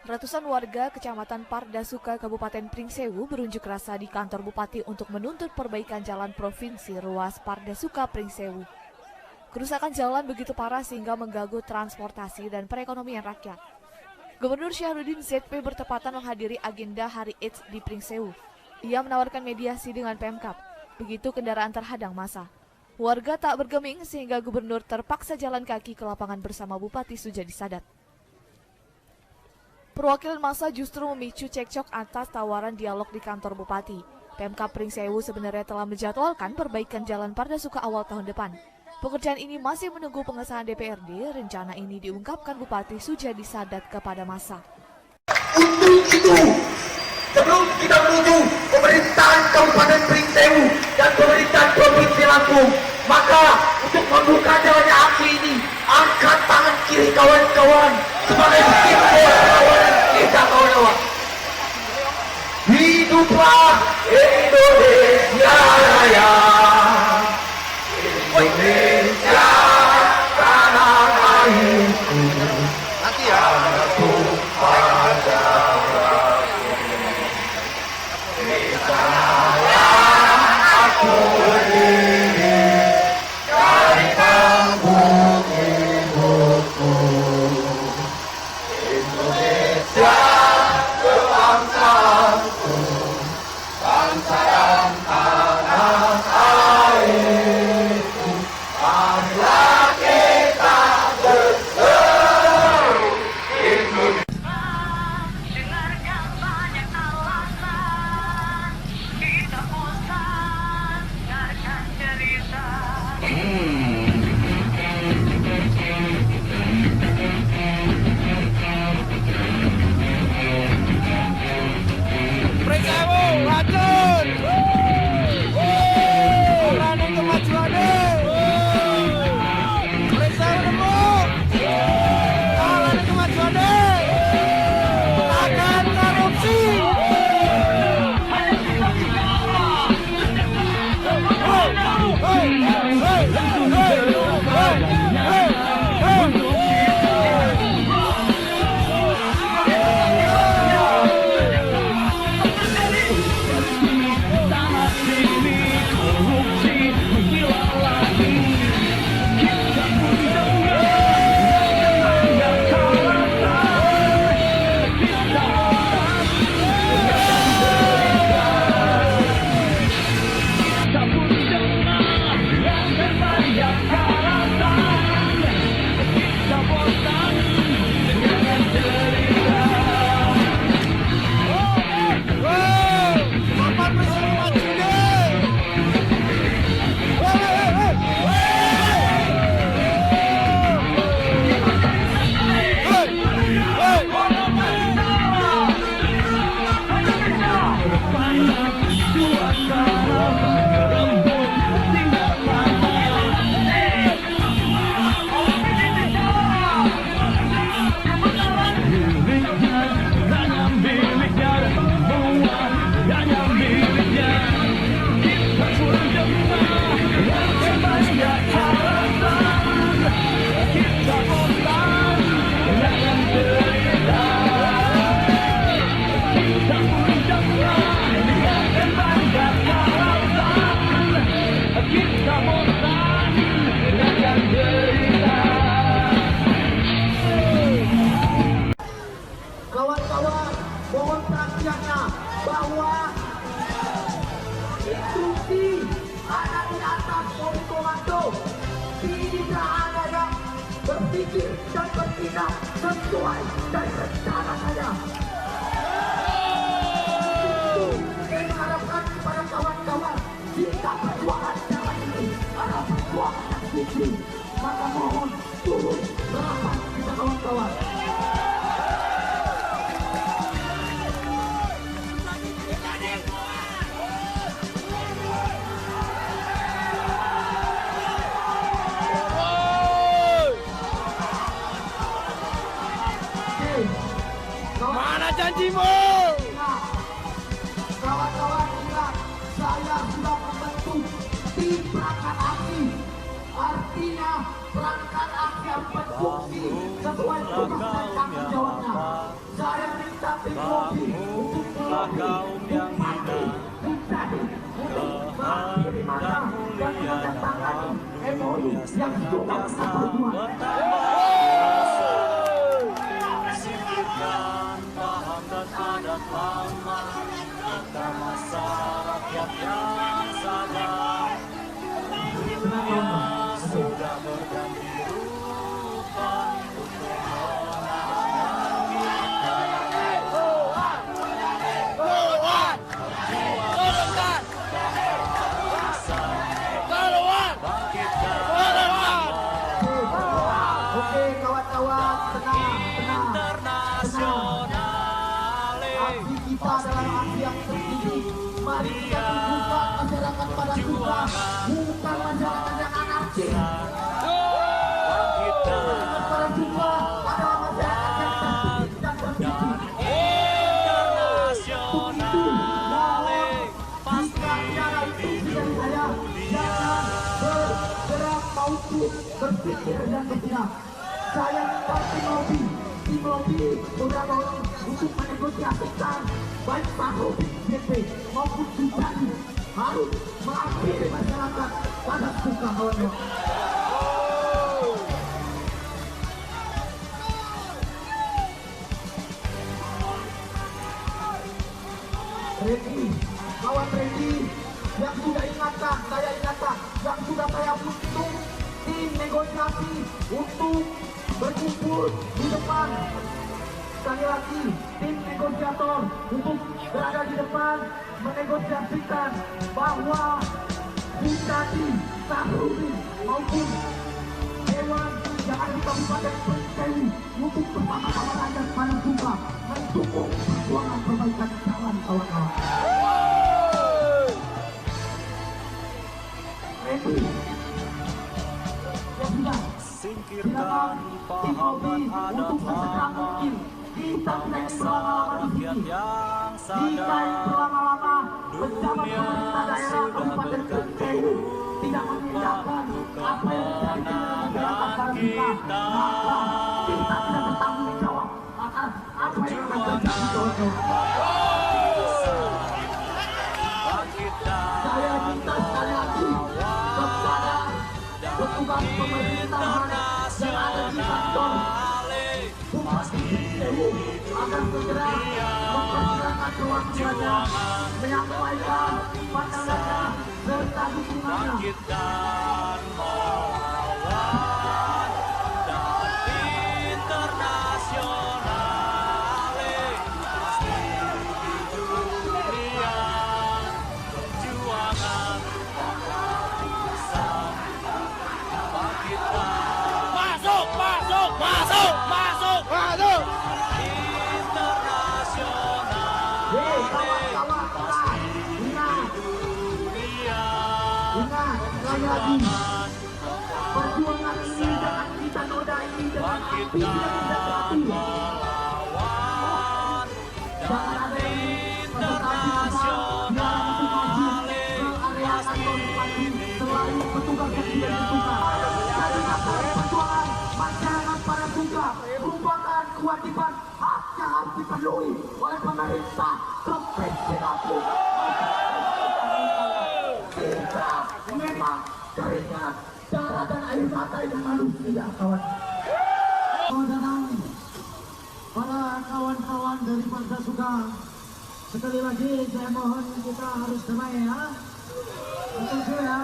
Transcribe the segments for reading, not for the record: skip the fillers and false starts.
Ratusan warga Kecamatan Pardasuka, Kabupaten Pringsewu berunjuk rasa di kantor Bupati untuk menuntut perbaikan jalan provinsi ruas Pardasuka Pringsewu. Kerusakan jalan begitu parah sehingga mengganggu transportasi dan perekonomian rakyat. Gubernur Syahrudin ZP bertepatan menghadiri agenda Hari AIDS di Pringsewu. Ia menawarkan mediasi dengan Pemkab, begitu kendaraan terhadang massa. Warga tak bergeming sehingga gubernur terpaksa jalan kaki ke lapangan bersama Bupati Sujadi Sadat. Perwakilan massa justru memicu cekcok atas tawaran dialog di kantor Bupati. Pemkab Pringsewu sebenarnya telah menjadwalkan perbaikan jalan Pardasuka awal tahun depan. Pekerjaan ini masih menunggu pengesahan DPRD. Rencana ini diungkapkan Bupati Sujadi Sadat kepada massa. Untuk itu, sebelum kita menuju pemerintahan Kabupaten Pringsewu dan pemerintahan Provinsi Lampung, maka untuk membuka jalannya aksi ini, angkat tangan kiri kawan-kawan sebagai simbol perlawanan kita kawan-kawan. Hiduplah Indonesia Raya, Indonesia tanah airku, aku pada di sanalah aku berdiri dari panggung ibuku. Indonesia kebangsaanku, bangsa yang tanah airku. Marilah kita berseru Indonesia. Dengarkan banyak alasan kita bosan dengarkan cerita. Pringsewu, racun! Berani kemajuan berpikir dan bertindak sesuai dari rencana saya. Saya mengharapkan kepada kawan-kawan, jika perjuangan jalan ini adalah perjuangan yang suci, maka mohon turun berapat kita kawan-kawan. Mana janjimu? Nah, kawan-kawan ingat, saya sudah membentuk tim perangkat aksi. Artinya perangkat aksi yang berfungsi sesuai tugas dan tanggung jawabnya. Saya minta tim Robi untuk menjadi untuk mengakhiri masa dan menandatangani MOU yang sudah kita perjuangkan. Paham dan adat lama, kita masyarakat yang sadar. Dunia sudah berganti rupa untuk menang kita. Oke kawan-kawan, tenang. Aksi kita adalah aksi yang terdidik. Mari kita tunjukkan masyarakat pada suka, bukan masyarakat yang anarkis. Masyarakat pada suka adalah masyarakat yang terdidik dan terdidik. Begitu, mohon jika cara itu dari saya, jangan bergerak maupun berpikir dan bertindak. Saya minta tim lobby beberapa orang untuk menegosiasikan baik Pak Robi BP maupun Sutani harus mengakhiri masyarakat pada suka kawan. Ready, kawan ready, yang sudah ingatkan, saya ingatkan, yang sudah saya bentuk tim negosiasi untuk berkumpul di depan. Sekali lagi, tim negosiator untuk berada di depan menegosiasikan bahwa Bupati, Sahrudin maupun Dewan yang ada di Kabupaten Prinsewu untuk bersama-sama rakyat pada suka mendukung perjuangan perbaikan jalan kawan-kawan. Ready? Ya sudah. Singkirkan paham dan adat lama, kita tidak berlama-lama di sini. Jika berlama-lama pejabat pemerintah daerah Kabupaten Prinsewu tidak memindahkan apa yang terjadi dengan kita, maka kita tidak bertanggung jawab atas apa yang terjadi. Saya minta sekali lagi kepada petugas pemerintahan yang ada di kantor Bupati Prinsewu agar segera mempersilakan perwakilannya menyampaikan pandangannya serta dukungannya. dan melawan dan internasional pasti di dunia perjuangan bersama kita. Masuk internasional Kawan-kawan, ingat sekali lagi, perjuangan ini jangan kita nodai dengan api yang tidak mati. Jangan ada peserta aksi massa yang untuk maju ke area kantor bupati selain petugas yang tidak ditentukan. Jadi perjuangan masyarakat pada suka merupakan kewajiban hak yang harus dipenuhi oleh pemerintah provinsi Lampung. Kita memang keringat, darah dan air mata yang manusia kawan. Para kawan-kawan dari Parda Suka, sekali lagi saya mohon kita harus damai ya. Betul ya.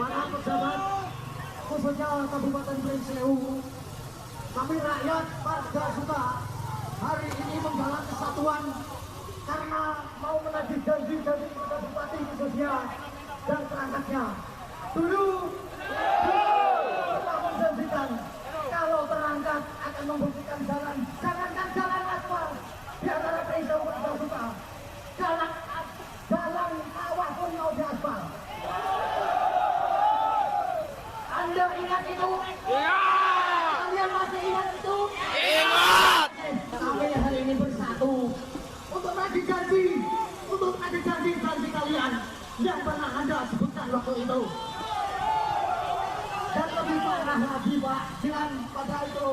Para pejabat khususnya Kabupaten Pringsewu, kami rakyat Parda Suka hari ini menggalang kesatuan karena mau menagih janji dari Bupati khususnya dan perangkatnya. Dulu telah menjanjikan kalau perangkat akan membuktikan jalan, jangankan jalan aspal di antara Pringsewu Parda Suka, jalan sawah pun mau diaspal. Anda ingat itu? Kalian masih ingat itu? Ingat! Kami hari ini bersatu untuk menagih janji, untuk menagih janji kalian yang pernah Anda sebutkan waktu itu. Dan lebih parah lagi Pak, dengan pada itu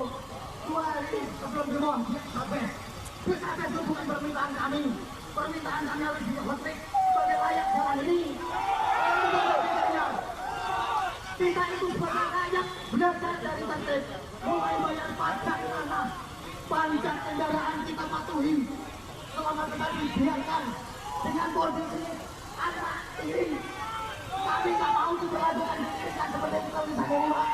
2 hari sebelum demo sampai bisa itu bukan permintaan kami harus dipetik sebagai layak jalan ini. Kita itu sebagai rakyat belajar dari tertib, mulai bayar pajak tanah, pajak kendaraan kita patuhi. Selama kita dibiarkan dengan kondisi anak ini, kami tak mau juga ada diberikan seperti kita bisa ini Pak.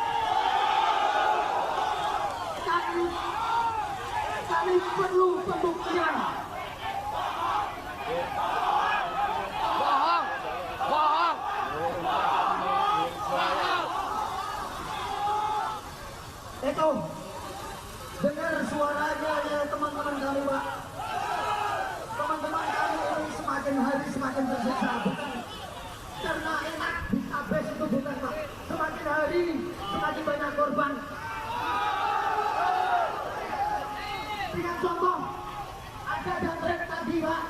Kami perlu pembuktian. Bohong! Bohong! Itu dengar suaranya ya teman-teman kami Pak. Teman-teman kami ini semakin hari semakin tersiksa, bukan karena enak habis itu, bukan Pak. Semakin hari semakin banyak korban. Dengan contoh ada trek tadi Pak,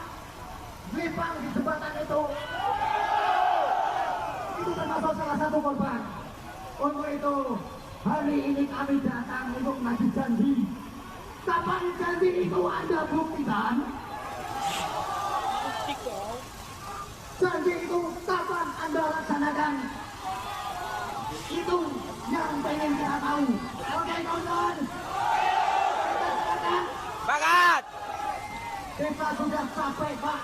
gelipang di jembatan itu termasuk salah satu korban. Untuk itu hari ini kami datang untuk menagih janji. Kapan janji itu Anda buktikan? Janji itu kapan Anda laksanakan? Itu yang pengen kita tahu. Oke kawan-kawan, Bakat! kita sudah capek Pak.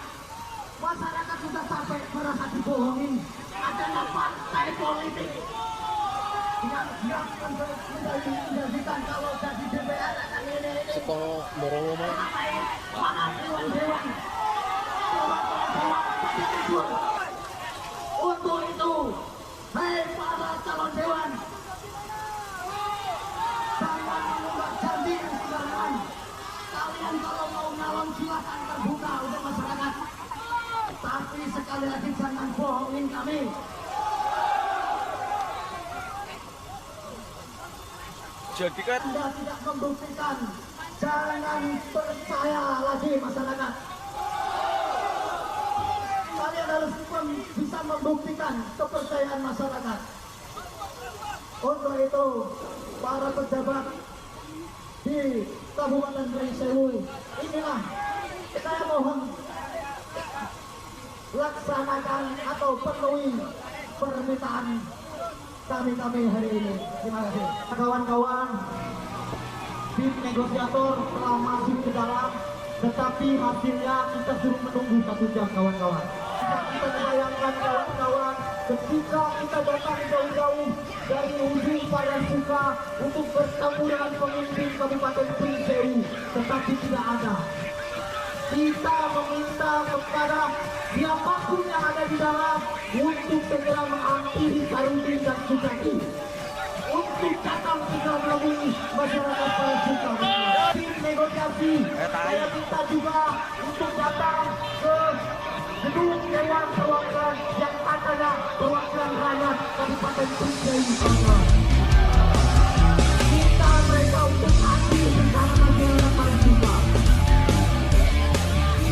Masyarakat sudah capek merasa dibohongin. Adanya partai politik yang menjadikan kalau jadi DPR akan ini. Sekolah Boromo. Untuk itu, hei para calon dewan, jangan mengubah janji yang sembarangan. Kalian kalau mau nyalon silakan terbuka untuk masyarakat. Tapi sekali lagi jangan bohongin kami. Jadi kan Anda tidak membuktikan, jangan percaya lagi masyarakat. Kalian harus bisa membuktikan kepercayaan masyarakat. Untuk itu, para pejabat di Kabupaten Pringsewu, inilah saya mohon laksanakan atau penuhi permintaan kami hari ini. Terima kasih. Kawan-kawan, tim negosiator telah masuk ke dalam, tetapi hasilnya kita suruh menunggu 1 jam kawan-kawan. Kita sayangkan kawan-kawan ketika kita datang jauh-jauh dari ujung Parda Suka untuk bertemu dengan pemimpin Kabupaten Pringsewu, tetapi tidak ada. Kita meminta kepada siapapun yang ada di dalam untuk segera mengakhiri Sarudin dan Sukati, untuk datang segera menemui masyarakat Parda Suka. Tim negosiasi saya minta juga untuk datang ke gedung Dewan Perwakilan yang katanya perwakilan rakyat Kabupaten Pringsewu. Kita mereka untuk hadir bersama masyarakat Parda Suka.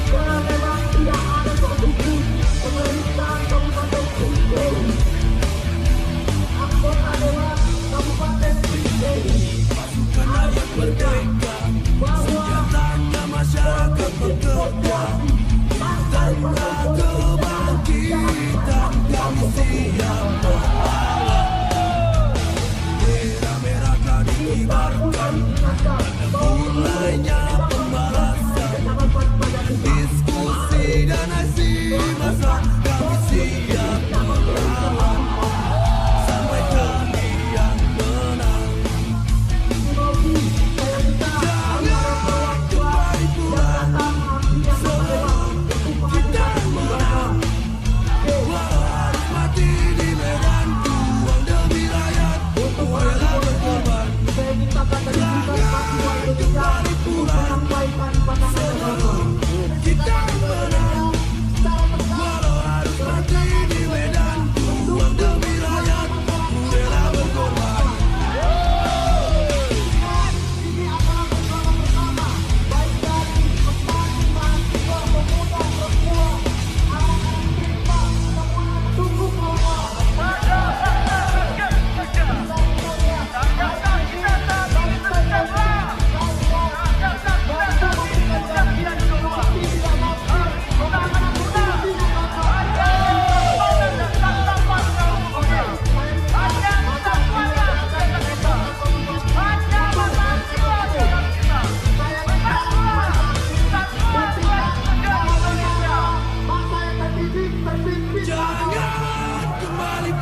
Karena memang tidak ada kondisi pemerintahan Kabupaten Pringsewu, anggota Dewan Kabupaten Pringsewu, harus merdeka bahwa masyarakat bekerja tanpa kebangkitan kami siap.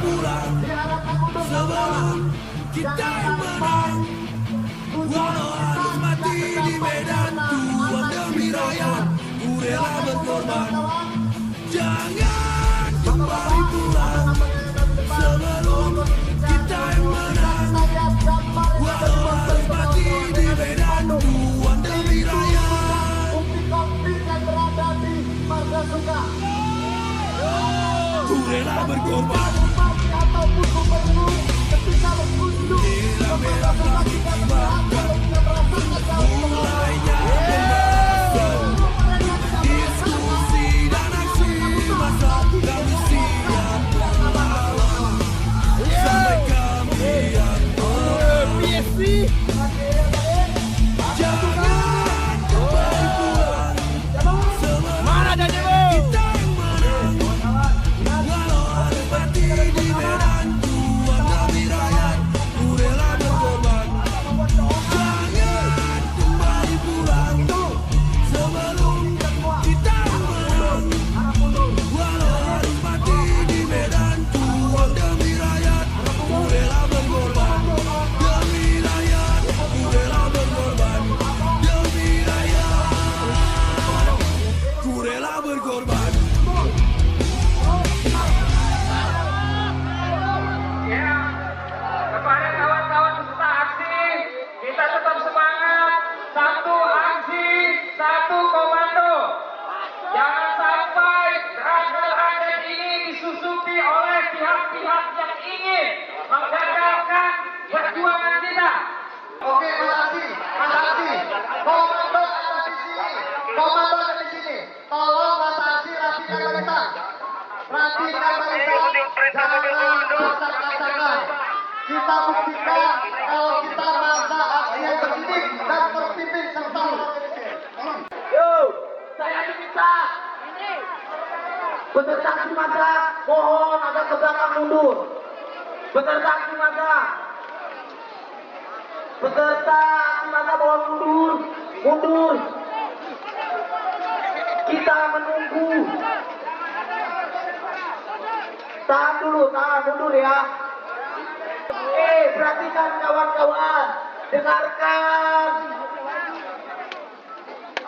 pulang sebelum kita yang menang. Walau harus mati di medan tuang demi rakyat, ku rela berkorban. Jangan kembali pulang sebelum kita yang menang. Walau harus mati di medan tuang demi rakyat, ku rela berkorban. Bila merah lagi dibakar, mulainya pembahasan, diskusi dan aksi massa. Kami siap melawan sampai kami yang menang. Jangan kembali pulang sebelum kita yang menang. Walau harus mati di medan tuang demi rakyat, ku rela berkorban. Jangan kembali pulang sebelum kita yang menang. Walau harus mati di medan tuang demi rakyat, ku rela berkorban. Demi rakyat, ku rela berkorban. Demi rakyat, ku rela berkorban. Ya, kepada kawan-kawan peserta aksi, kita tetap semangat. Satu aksi, satu komando. Jangan sampai gerakan ini disusupi oleh pihak-pihak yang ingin menggagalkan perjuangan kita. Oke, Mas Aksi, komando ada di sini. Komando ada di sini. Tolong Mas Aksi rapikan barisan. Rapikan barisan. Jangan acak-acakan. Kita buktikan kalau kita masa aksi yang terdidik dan terpimpin serta. Yo, saya diminta. Peserta aksi massa, mohon agak ke belakang mundur. Peserta aksi massa. Peserta aksi massa mohon mundur. Mundur. Kita menunggu. Tahan dulu, tahan mundur ya. Perhatikan kawan-kawan, dengarkan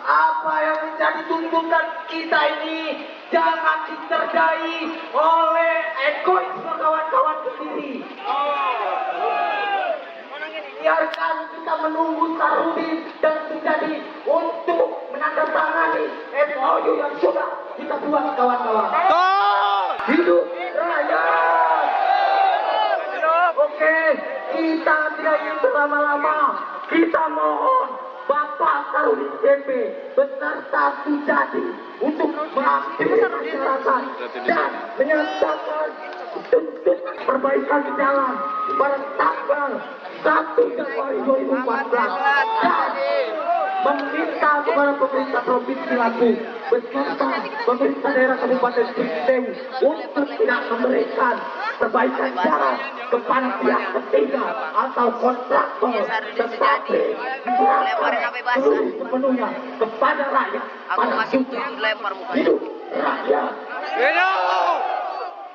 apa yang menjadi tuntutan kita ini. Jangan diterjai oleh egoisme kawan-kawan sendiri. Biarkan kita menunggu Sarudin dan menjadi untuk menandatangani MOU yang sudah kita buat kawan-kawan. Hidup rakyat. Oke, kita tidak ingin berlama-lama. Kita mohon Bapak Sarudin MP beserta Sujadi untuk mengambil masyarakat dan menyatakan tuntut perbaikan jalan pada tanggal 1 Januari 2014 dan meminta kepada pemerintah Provinsi Lampung beserta pemerintah daerah Kabupaten Pringsewu untuk tidak memberikan perbaikan jalan kepada pihak ketiga atau kontraktor, tetapi diserahkan sepenuhnya kepada rakyat pada hidup rakyat.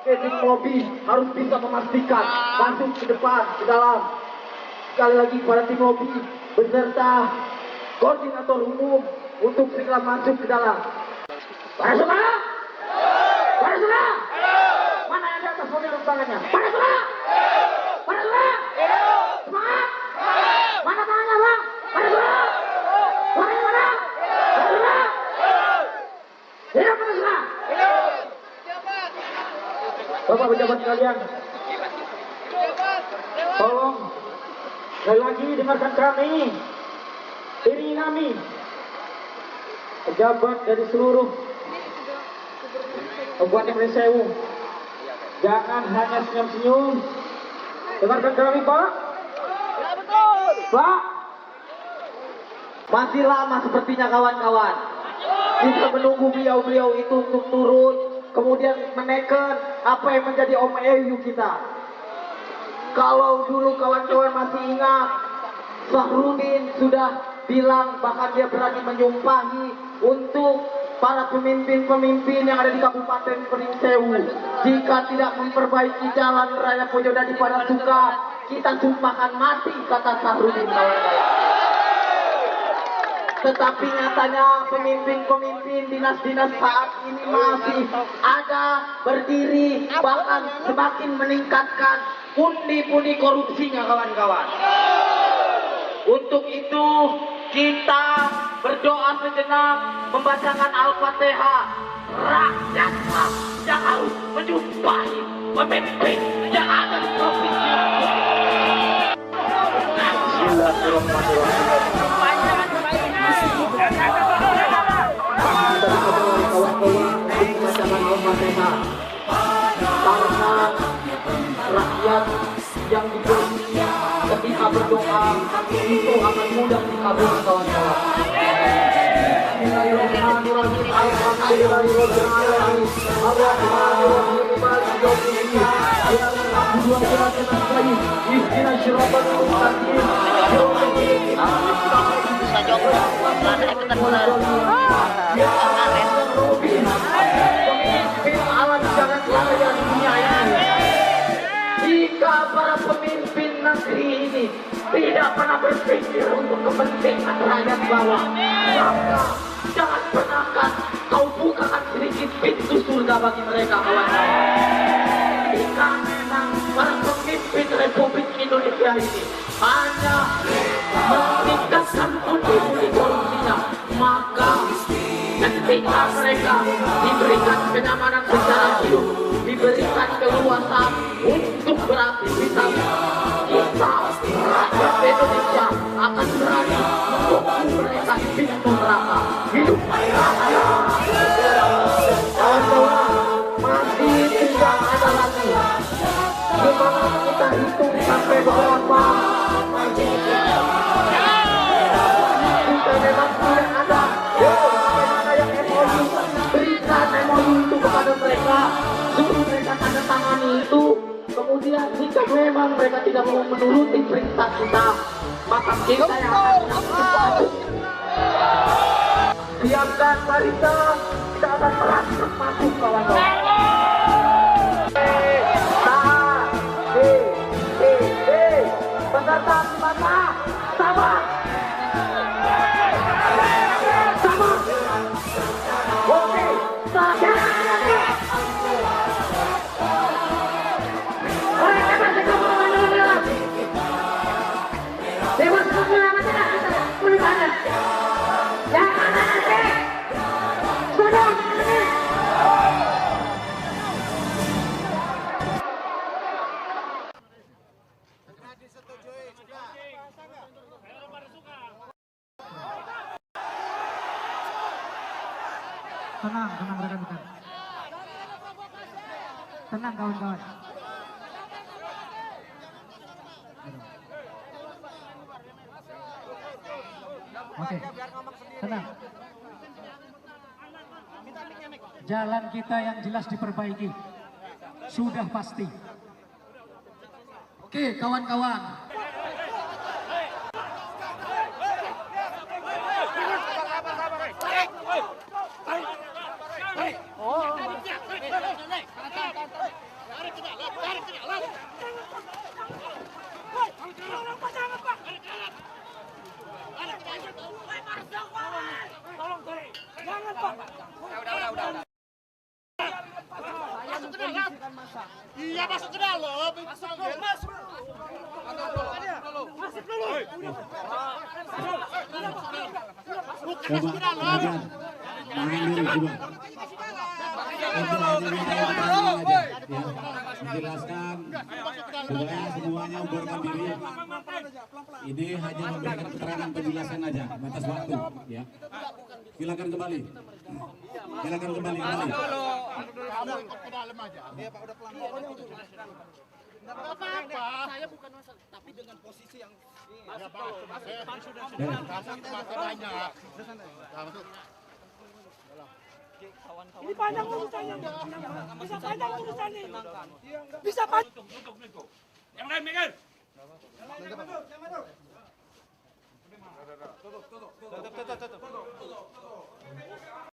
Tim lobby harus bisa memastikan masuk ke depan, ke dalam. Sekali lagi kepada tim lobby beserta koordinator umum untuk segera masuk ke dalam. Para saudara? Para saudara? Mana yang di atas mobil tangannya? Para saudara? Para saudara? Semangat? Mana tangannya, Bang? Para saudara? Suaranya mana? Para saudara? Hidup, para saudara? Bapak pejabat sekalian, tolong sekali lagi dengarkan kami. Ini kami pejabat dari seluruh Kabupaten Pringsewu. Jangan hanya senyum-senyum. Dengarkan kami, Pak. Ya betul. Pak, masih lama sepertinya kawan-kawan. Kita menunggu beliau-beliau itu untuk turun, kemudian menekan apa yang menjadi MOU kita. Kalau dulu kawan-kawan masih ingat, Sahrudin sudah bilang, bahkan dia berani menyumpahi untuk para pemimpin-pemimpin yang ada di Kabupaten Pringsewu, jika tidak memperbaiki jalan raya Pojodadi Padasuka, kita sumpahkan mati, kata Sahrudin kawan-kawan. Tetapi nyatanya pemimpin-pemimpin dinas-dinas saat ini masih ada, berdiri, bahkan semakin meningkatkan pundi-pundi korupsinya kawan-kawan. Untuk itu kita berdoa sejenak, membacakan Al-Fatihah. Rakyatlah yang harus menyumpahi pemimpin yang ada di provinsi. Bismillahirrahmanirrahim. Membacakan Al-Fatihah karena rakyat yang diberi ketika berdoa itu akan mudah dikabulkan kawan-kawan. Bismillahirrahmanirrahim. Alhamdulillahirabbil alamin. Arrahmanirrahim. Maliki yaumiddin. Iyyaka na'budu wa iyyaka nasta'in. Ihdinas siratal mustaqim. Bisa jawab. Ada ikutan bola. Pemimpin alam jagat raya dunia ini. Jika para pemimpin negeri ini tidak pernah berpikir untuk kepentingan rakyat bawah, maka jangan pernahkan kau bukakan sedikit pintu surga bagi mereka kawan-kawan. Jika memang para pemimpin Republik Indonesia ini hanya meningkatkan pundi-pundi korupsinya, maka ketika mereka diberikan kenyamanan secara hidup, diberikan keluasan untuk beraktivitas, kita rakyat Indonesia akan berani memukul mereka di pintu neraka. Hidup mereka. Kawan-kawan, masih tidak ada lagi. Gimana kita hitung sampai berapa? Jika memang tidak ada, bagaimana yang MOU? Berikan MOU itu kepada mereka, suruh mereka tanda tangani itu. Kemudian jika memang mereka tidak mau menuruti perintah kita, maka kita yang akan menangkap. Siapkan barisan, kita akan merangkap masuk kawan-kawan. Tahan, peserta di mata, sama. Oke, saja. Tenang rekan-rekan. Tenang kawan-kawan. Oke, tenang. Jalan kita yang jelas diperbaiki, sudah pasti. Oke, kawan-kawan. Iya, masuk ke dalam. Masuk dulu. Masuk dulu. Bukan masuk ke dalam. Menjelaskan supaya semuanya membubarkan diri. Ini hanya memberikan keterangan penjelasan aja, batas waktu. Ya, silakan kembali. Silakan kembali. Apa-apa. Saya bukan masalah, tapi dengan posisi yang Ini panjang urusannya. Bisa panjang urusannya. Bisa panjang. Yang lain mikir. Tutup.